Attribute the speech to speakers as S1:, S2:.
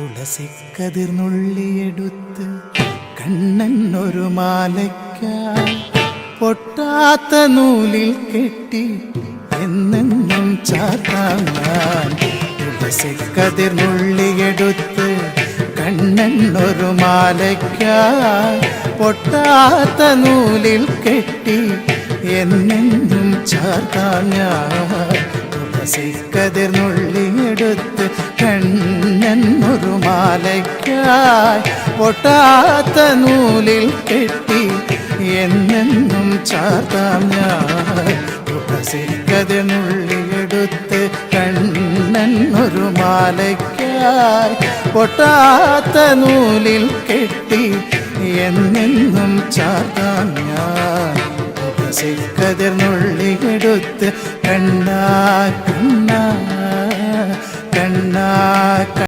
S1: തുളസിക്കതിർന്നുള്ളിയെടുത്ത് കണ്ണൻ ഒരു മാലയ്ക്കായി പൊട്ടാത്ത നൂലിൽ കെട്ടി എന്നെന്നും ചാത്താൻ ഞാൻ. തുളസിക്കതിർന്നുള്ളിയെടുത്ത് കണ്ണൻ ഒരു മാലയ്ക്കായി പൊട്ടാത്ത നൂലിൽ കെട്ടി എന്നെന്നും ചാത്താൻ ഞാൻ. തുളസിക്കതിർന്നുള്ളിയെടുത്ത് കണ്ണൻ ഒരു മാലയ്ക്കായി പൊട്ടാത്ത നൂലിൽ കെട്ടി എന്നെന്നും ചാർത്താം ഞാൻ. തുളസിക്കതിർന്നുള്ളിയെടുത്ത് കണ്ണൻ ഒരു മാലയ്ക്കായി പൊട്ടാത്ത നൂലിൽ കെട്ടി എന്നെന്നും ചാർത്താം ഞാൻ. തുളസിക്കതിർന്നുള്ളിയെടുത്ത് കണ്ണാ കണ്ണാ കണ്ണാ